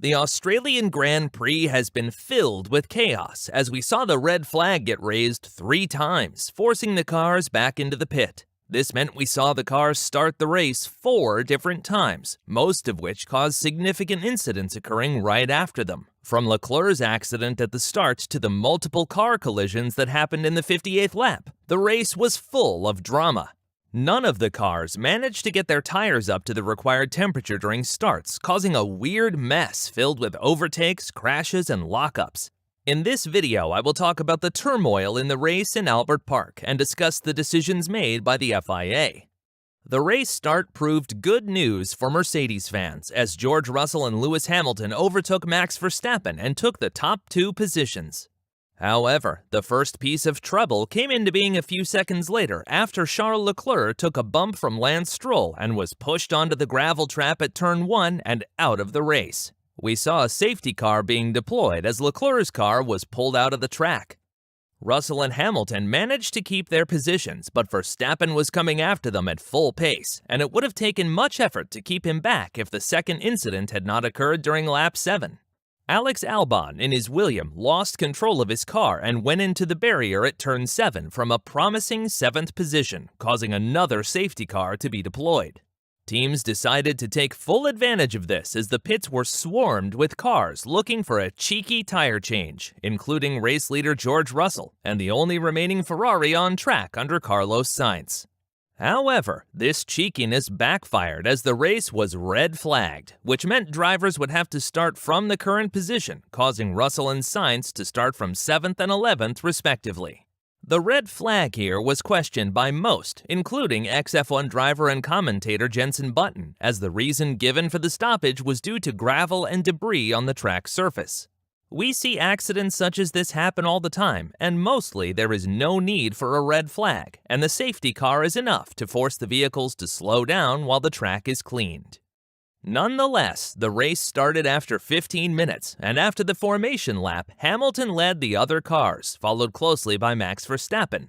The Australian Grand Prix has been filled with chaos as we saw the red flag get raised 3 times, forcing the cars back into the pit. This meant we saw the cars start the race 4 different times, most of which caused significant incidents occurring right after them. From Leclerc's accident at the start to the multiple car collisions that happened in the 58th lap, the race was full of drama. None of the cars managed to get their tires up to the required temperature during starts, causing a weird mess filled with overtakes, crashes, and lockups. In this video, I will talk about the turmoil in the race in Albert Park and discuss the decisions made by the FIA. The race start proved good news for Mercedes fans, as George Russell and Lewis Hamilton overtook Max Verstappen and took the top 2 positions. However, the first piece of trouble came into being a few seconds later after Charles Leclerc took a bump from Lance Stroll and was pushed onto the gravel trap at turn 1 and out of the race. We saw a safety car being deployed as Leclerc's car was pulled out of the track. Russell and Hamilton managed to keep their positions, but Verstappen was coming after them at full pace, and it would have taken much effort to keep him back if the second incident had not occurred during lap 7. Alex Albon in his Williams lost control of his car and went into the barrier at turn 7 from a promising 7th position, causing another safety car to be deployed. Teams decided to take full advantage of this as the pits were swarmed with cars looking for a cheeky tire change, including race leader George Russell and the only remaining Ferrari on track under Carlos Sainz. However, this cheekiness backfired as the race was red flagged, which meant drivers would have to start from the current position, causing Russell and Sainz to start from 7th and 11th respectively. The red flag here was questioned by most, including ex-F1 driver and commentator Jenson Button, as the reason given for the stoppage was due to gravel and debris on the track surface. We see accidents such as this happen all the time, and mostly there is no need for a red flag, and the safety car is enough to force the vehicles to slow down while the track is cleaned. Nonetheless, the race started after 15 minutes, and after the formation lap, Hamilton led the other cars, followed closely by Max Verstappen.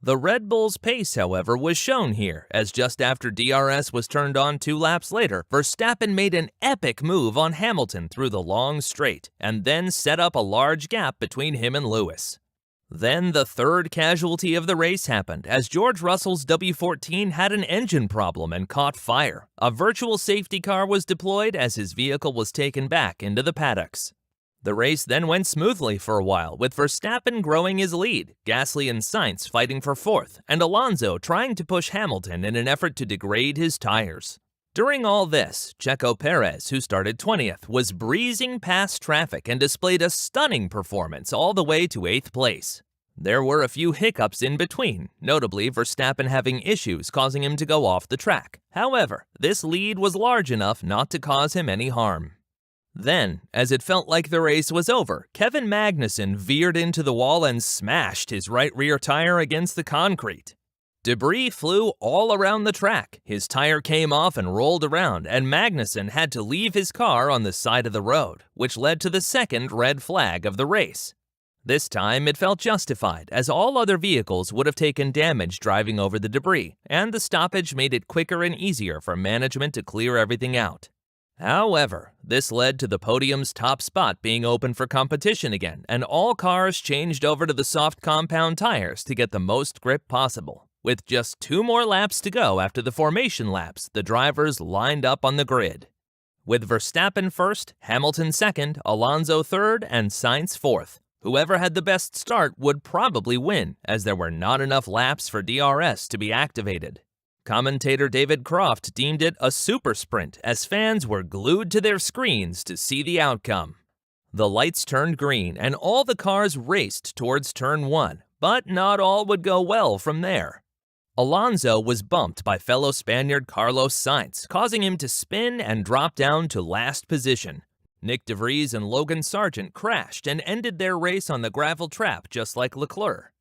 The Red Bull's pace, however, was shown here, as just after DRS was turned on 2 laps later, Verstappen made an epic move on Hamilton through the long straight, and then set up a large gap between him and Lewis. Then the third casualty of the race happened, as George Russell's W14 had an engine problem and caught fire. A virtual safety car was deployed as his vehicle was taken back into the paddocks. The race then went smoothly for a while, with Verstappen growing his lead, Gasly and Sainz fighting for 4th, and Alonso trying to push Hamilton in an effort to degrade his tires. During all this, Checo Perez, who started 20th, was breezing past traffic and displayed a stunning performance all the way to 8th place. There were a few hiccups in between, notably Verstappen having issues causing him to go off the track. However, this lead was large enough not to cause him any harm. Then, as it felt like the race was over, Kevin Magnussen veered into the wall and smashed his right rear tire against the concrete. Debris flew all around the track, his tire came off and rolled around, and Magnussen had to leave his car on the side of the road, which led to the second red flag of the race. This time it felt justified, as all other vehicles would have taken damage driving over the debris, and the stoppage made it quicker and easier for management to clear everything out. However, this led to the podium's top spot being open for competition again, and all cars changed over to the soft compound tires to get the most grip possible. With just 2 more laps to go after the formation laps, the drivers lined up on the grid. With Verstappen first, Hamilton second, Alonso third, and Sainz fourth. Whoever had the best start would probably win, as there were not enough laps for DRS to be activated. Commentator David Croft deemed it a super sprint, as fans were glued to their screens to see the outcome. The lights turned green, and all the cars raced towards turn 1, but not all would go well from there. Alonso was bumped by fellow Spaniard Carlos Sainz, causing him to spin and drop down to last position. Nick De Vries and Logan Sargent crashed and ended their race on the gravel trap just like Leclerc.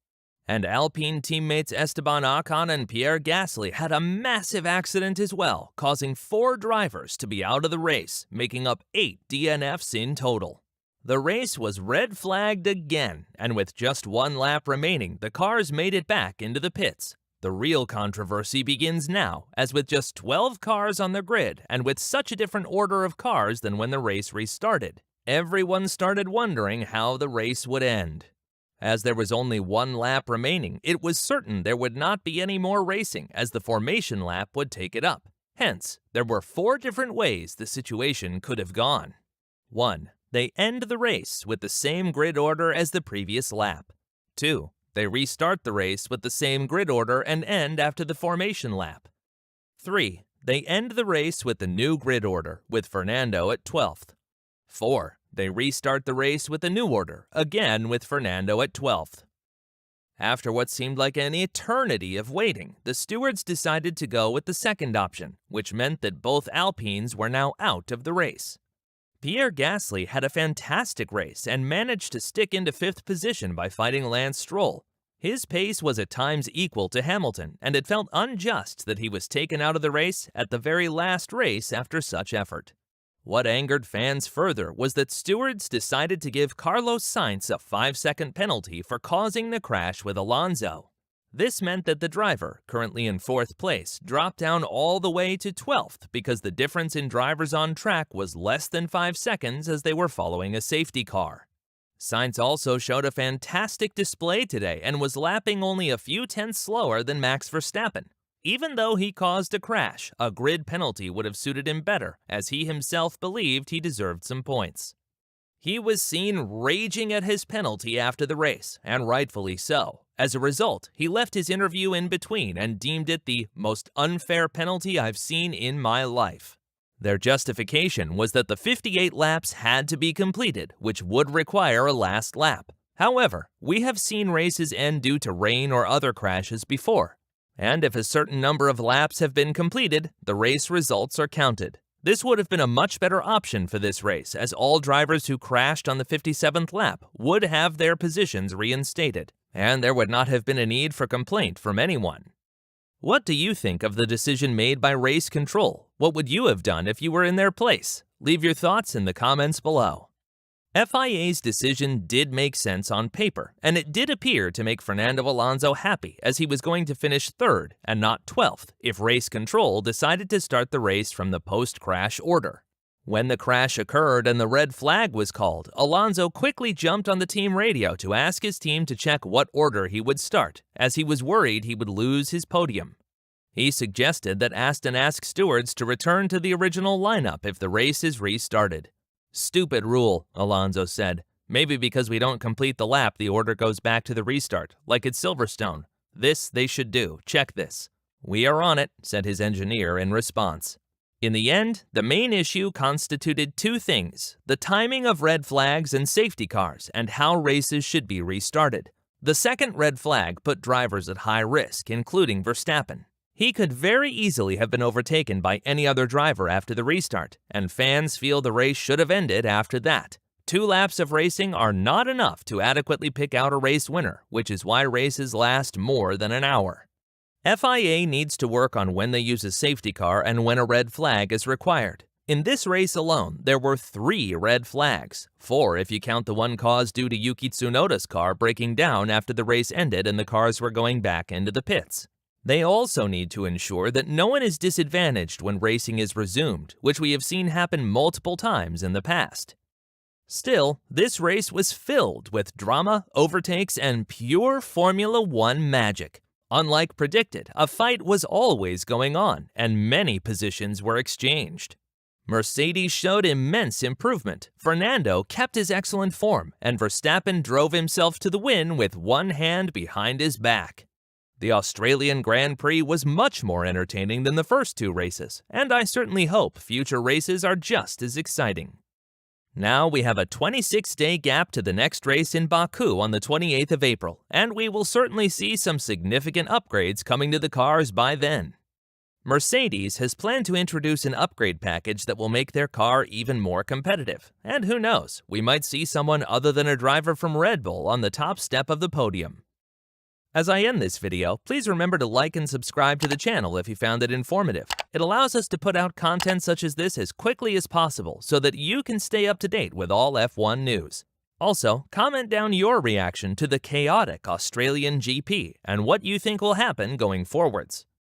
And Alpine teammates Esteban Ocon and Pierre Gasly had a massive accident as well, causing 4 drivers to be out of the race, making up 8 DNFs in total. The race was red flagged again, and with just 1 lap remaining, the cars made it back into the pits. The real controversy begins now, as with just 12 cars on the grid and with such a different order of cars than when the race restarted, everyone started wondering how the race would end. As there was only one lap remaining, it was certain there would not be any more racing, as the formation lap would take it up. Hence, there were 4 different ways the situation could have gone. 1. They end the race with the same grid order as the previous lap. 2. They restart the race with the same grid order and end after the formation lap. 3. They end the race with the new grid order, with Fernando at 12th. 4. They restart the race with a new order, again with Fernando at 12th. After what seemed like an eternity of waiting, the stewards decided to go with the second option, which meant that both Alpines were now out of the race. Pierre Gasly had a fantastic race and managed to stick into 5th position by fighting Lance Stroll. His pace was at times equal to Hamilton, and it felt unjust that he was taken out of the race at the very last race after such effort. What angered fans further was that stewards decided to give Carlos Sainz a 5-second penalty for causing the crash with Alonso. This meant that the driver, currently in 4th place, dropped down all the way to 12th because the difference in drivers on track was less than 5 seconds as they were following a safety car. Sainz also showed a fantastic display today and was lapping only a few tenths slower than Max Verstappen. Even though he caused a crash, a grid penalty would have suited him better, as he himself believed he deserved some points. He was seen raging at his penalty after the race, and rightfully so. As a result, he left his interview in between and deemed it the most unfair penalty I've seen in my life. Their justification was that the 58 laps had to be completed, which would require a last lap. However, we have seen races end due to rain or other crashes before. And if a certain number of laps have been completed, the race results are counted. This would have been a much better option for this race, as all drivers who crashed on the 57th lap would have their positions reinstated, and there would not have been a need for complaint from anyone. What do you think of the decision made by race control? What would you have done if you were in their place? Leave your thoughts in the comments below. FIA's decision did make sense on paper, and it did appear to make Fernando Alonso happy, as he was going to finish 3rd and not 12th if race control decided to start the race from the post-crash order. When the crash occurred and the red flag was called, Alonso quickly jumped on the team radio to ask his team to check what order he would start, as he was worried he would lose his podium. He suggested that Aston ask stewards to return to the original lineup if the race is restarted. "Stupid rule," Alonso said. "Maybe because we don't complete the lap, the order goes back to the restart, like at Silverstone. This they should do. Check this." "We are on it," said his engineer in response. In the end, the main issue constituted 2 things: the timing of red flags and safety cars, and how races should be restarted. The second red flag put drivers at high risk, including Verstappen. He could very easily have been overtaken by any other driver after the restart, and fans feel the race should have ended after that. 2 laps of racing are not enough to adequately pick out a race winner, which is why races last more than an hour. FIA needs to work on when they use a safety car and when a red flag is required. In this race alone, there were 3 red flags, 4 if you count the one caused due to Yuki Tsunoda's car breaking down after the race ended and the cars were going back into the pits. They also need to ensure that no one is disadvantaged when racing is resumed, which we have seen happen multiple times in the past. Still, this race was filled with drama, overtakes, and pure Formula One magic. Unlike predicted, a fight was always going on, and many positions were exchanged. Mercedes showed immense improvement, Fernando kept his excellent form, and Verstappen drove himself to the win with one hand behind his back. The Australian Grand Prix was much more entertaining than the first 2 races, and I certainly hope future races are just as exciting. Now we have a 26-day gap to the next race in Baku on the 28th of April, and we will certainly see some significant upgrades coming to the cars by then. Mercedes has planned to introduce an upgrade package that will make their car even more competitive, and who knows, we might see someone other than a driver from Red Bull on the top step of the podium. As I end this video, please remember to like and subscribe to the channel if you found it informative. It allows us to put out content such as this as quickly as possible so that you can stay up to date with all F1 news. Also, comment down your reaction to the chaotic Australian GP and what you think will happen going forwards.